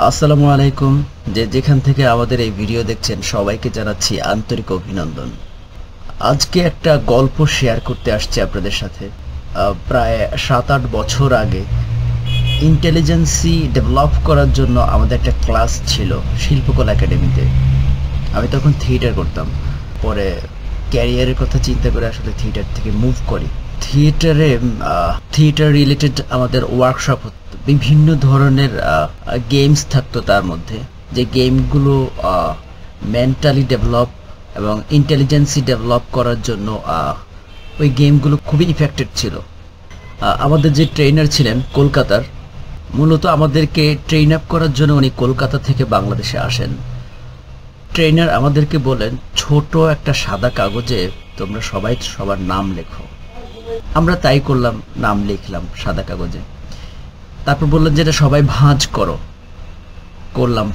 আসসালামু আলাইকুম। যেখান থেকে আমাদের এই ভিডিও দেখছেন সবাইকে জানাচ্ছি আন্তরিক অভিনন্দন। আজকে একটা গল্প শেয়ার করতে আসছি আপনাদের সাথে। প্রায় 7-8 বছর আগে ইন্টেলিজেন্সি ডেভেলপ করার জন্য আমাদের একটা ক্লাস ছিল শিল্পকলা একাডেমিতে। আমি তখন থিয়েটার করতাম। পরে ক্যারিয়ারের কথা চিন্তা করে আসলে থিয়েটার থেকে মুভ করি। থিয়েটার রিলেটেড আমাদের ওয়ার্কশপ হতো, বিভিন্ন ধরনের গেমস থাকতো। তার মধ্যে যে গেমগুলো মেন্টালি ডেভেলপ এবং ইন্টেলিজেন্সি ডেভেলপ করার জন্য ওই গেমগুলো খুবই ইফেক্টিভ ছিল। আমাদের যে ট্রেনার ছিলেন কলকাতার, মূলত আমাদেরকে ট্রেন আপ করার জন্য উনি কলকাতা থেকে বাংলাদেশে আসেন। ট্রেনার আমাদেরকে বলেন, ছোট একটা সাদা কাগজে তোমরা সবাই সবার নাম লেখো। আমরা তাই করলাম, নাম লিখলাম সাদা কাগজে। তারপর বললেন যে এটা সবাই ভাঁজ করো। করলাম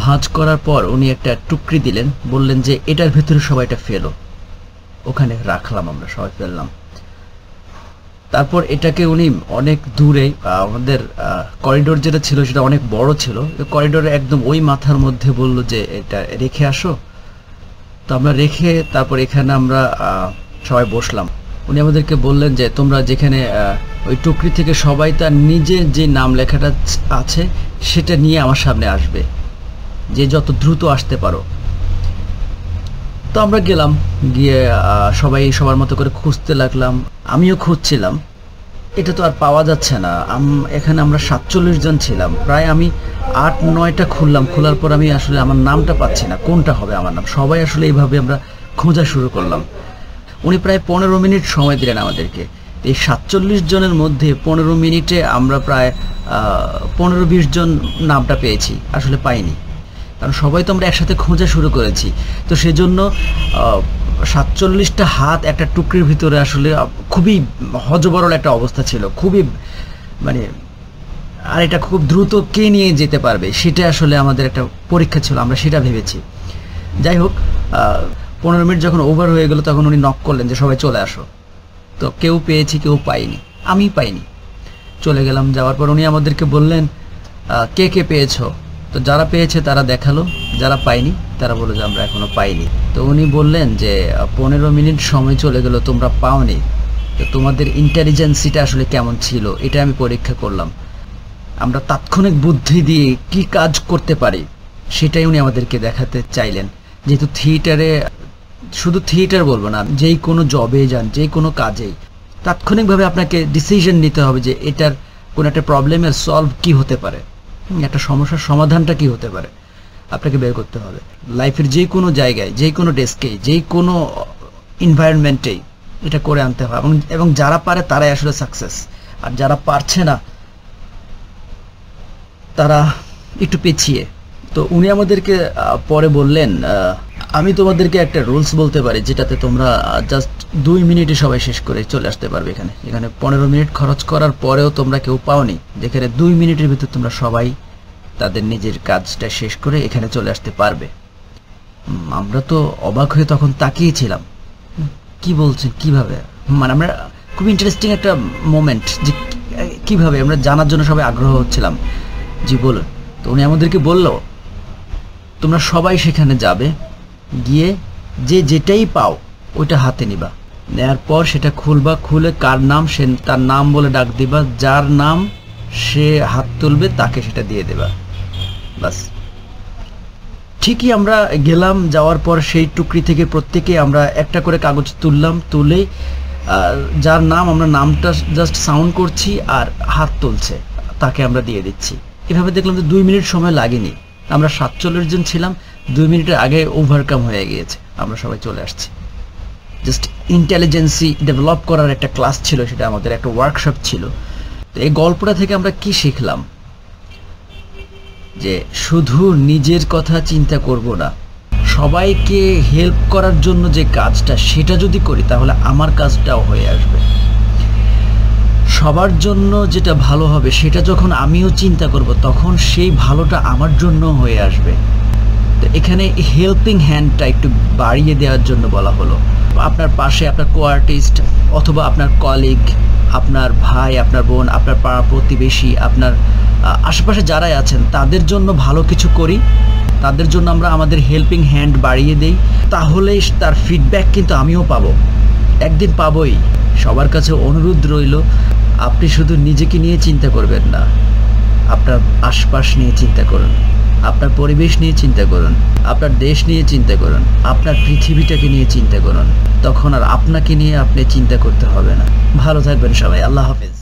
ভাঁজ করার পর উনি একটা টুকরি দিলেন, বললেন যে এটার ভেতরে সবাইটা ফেলো। ওখানে রাখলাম, আমরা সবাই ফেললাম। তারপর এটাকে উনি অনেক দূরে, আমাদের করিডোর যেটা ছিল সেটা অনেক বড় ছিল, করিডোরে একদম ওই মাথার মধ্যে বলল যে এটা রেখে আসো। তো আমরা রেখে তারপর এখানে আমরা সবাই বসলাম। উনি আমাদেরকে বললেন যে তোমরা যেখানে ওই টুকরি থেকে সবাই তার নিজের যে নাম লেখাটা আছে সেটা নিয়ে আমার সামনে আসবে, যে যত দ্রুত আসতে পারো। তো আমরা গেলাম, গিয়ে সবাই সবার মতো করে খুঁজতে লাগলাম। আমিও খুঁজছিলাম, এটা তো আর পাওয়া যাচ্ছে না। এখানে আমরা 47 জন ছিলাম। প্রায় আমি 8-9টা খুললাম, খোলার পর আমি আসলে আমার নামটা পাচ্ছি না, কোনটা হবে আমার নাম। সবাই আসলে এইভাবে আমরা খোঁজা শুরু করলাম। উনি প্রায় 15 মিনিট সময় দিলেন আমাদেরকে। এই 47 জনের মধ্যে 15 মিনিটে আমরা প্রায় 15-20 জন নামটা পেয়েছি, আসলে পাইনি। কারণ সবাই তো আমরা একসাথে খোঁজা শুরু করেছি। তো সেজন্য 47টা হাত একটা টুকরির ভিতরে আসলে খুবই হযবরল একটা অবস্থা ছিল, খুবই মানে। আর এটা খুব দ্রুত কে নিয়ে যেতে পারবে সেটা আসলে আমাদের একটা পরীক্ষা ছিল, আমরা সেটা ভেবেছি। যাই হোক, 15 মিনিট যখন ওভার হয়ে গেল তখন উনি নক করলেন যে সবাই চলে আসো। তো কেউ পেয়েছি, কেউ পাইনি, আমি পাইনি। চলে গেলাম। যাওয়ার পর উনি আমাদেরকে বললেন কে কে পেয়েছো। তো যারা পেয়েছে তারা দেখালো, যারা পাইনি তারা বললো যে আমরা এখনো পাইনি। তো উনি বললেন যে 15 মিনিট সময় চলে গেল, তোমরা পাওনি। তো তোমাদের ইন্টেলিজেন্সিটা আসলে কেমন ছিল এটা আমি পরীক্ষা করলাম। আমরা তাৎক্ষণিক বুদ্ধি দিয়ে কি কাজ করতে পারি সেটাই উনি আমাদেরকে দেখাতে চাইলেন। যেহেতু থিয়েটারে, শুধু থিয়েটার বলবো না, যেই কোনো জবে যান, যে কোনো কাজেই তাৎক্ষণিকভাবে আপনাকে ডিসিশন নিতে হবে যে এটার কোনো একটা প্রবলেমের সলভ কি হতে পারে, একটা সমস্যার সমাধানটা কি হতে পারে, আপনাকে বের করতে হবে। লাইফের যে কোনো জায়গায়, যে কোনো ডেস্কে, যে কোনো এনভায়রনমেন্টেই এটা করে আনতে হবে। এবং যারা পারে তারাই আসলে সাকসেস, আর যারা পারছে না তারা একটু পিছিয়ে। তো উনি আমাদেরকে পরে বললেন, আমি তোমাদেরকে একটা রুলস বলতে পারি যেটাতে তোমরা জাস্ট 2 মিনিটে সবাই শেষ করে চলে আসতে পারবে। এখানে 15 মিনিট খরচ করার পরেও তোমরা কেউ পাওনি, যেখানে 2 মিনিটের ভিতর তোমরা সবাই তাদের নিজের কাজটা শেষ করে এখানে চলে আসতে পারবে। আমরা তো অবাক হয়ে তখন তাকিয়েছিলাম, কি বলছেন, কিভাবে? মানে আমরা খুব ইন্টারেস্টিং একটা মোমেন্ট, যে কিভাবে আমরা জানার জন্য সবাই আগ্রহ হচ্ছিলাম। জি বলুন। তো উনি আমাদেরকে বলল, তোমরা সবাই সেখানে যাবে, গিয়ে যে যেটাই পাও ওইটা হাতে নিবা, নেওয়ার পর সেটা খুলবা, খুলে কার নাম সে তার নাম বলে ডাক দিবা, যার নাম সে হাত তুলবে তাকে সেটা দিয়ে দেবা, বাস। ঠিকই আমরা গেলাম। যাওয়ার পর সেই টুকরি থেকে প্রত্যেকে আমরা একটা করে কাগজ তুললাম, তুলে যার নাম, আমরা নামটা জাস্ট সাউন্ড করছি আর হাত তুলছে, তাকে আমরা দিয়ে দিচ্ছি। এভাবে দেখলাম যে 2 মিনিট সময় লাগেনি। আমরা 47 জন ছিলাম, 2 মিনিটের আগে ওভারকাম হয়ে গিয়েছে, আমরা সবাই চলে আসছি। জাস্ট ইন্টেলিজেন্সি ডেভেলপ করার একটা ক্লাস ছিল, সেটা আমাদের একটা ওয়ার্কশপ ছিল। তো এই গল্পটা থেকে আমরা কি শিখলাম? যে শুধু নিজের কথা চিন্তা করব না, সবাইকে হেল্প করার জন্য যে কাজটা সেটা যদি করি তাহলে আমার কাজটাও হয়ে আসবে। সবার জন্য যেটা ভালো হবে সেটা যখন আমিও চিন্তা করব তখন সেই ভালোটা আমার জন্য হয়ে আসবে। তো এখানে হেল্পিং হ্যান্ডটা একটু বাড়িয়ে দেওয়ার জন্য বলা হলো। আপনার পাশে আপনার কো-আর্টিস্ট অথবা আপনার কলিগ, আপনার ভাই, আপনার বোন, আপনার পাড়া প্রতিবেশী, আপনার আশেপাশে যারাই আছেন তাদের জন্য ভালো কিছু করি, তাদের জন্য আমরা আমাদের হেল্পিং হ্যান্ড বাড়িয়ে দেই, তাহলে তার ফিডব্যাক কিন্তু আমিও পাবো, একদিন পাবোই। সবার কাছে অনুরোধ রইল, আপনি শুধু নিজেকে নিয়ে চিন্তা করবেন না, আপনার আশপাশ নিয়ে চিন্তা করুন, আপনার পরিবেশ নিয়ে চিন্তা করুন, আপনার দেশ নিয়ে চিন্তা করুন, আপনার পৃথিবীটাকে নিয়ে চিন্তা করুন। তখন আর আপনাকে নিয়ে আপনি চিন্তা করতে হবে না। ভালো থাকবেন সবাই, আল্লাহ হাফেজ।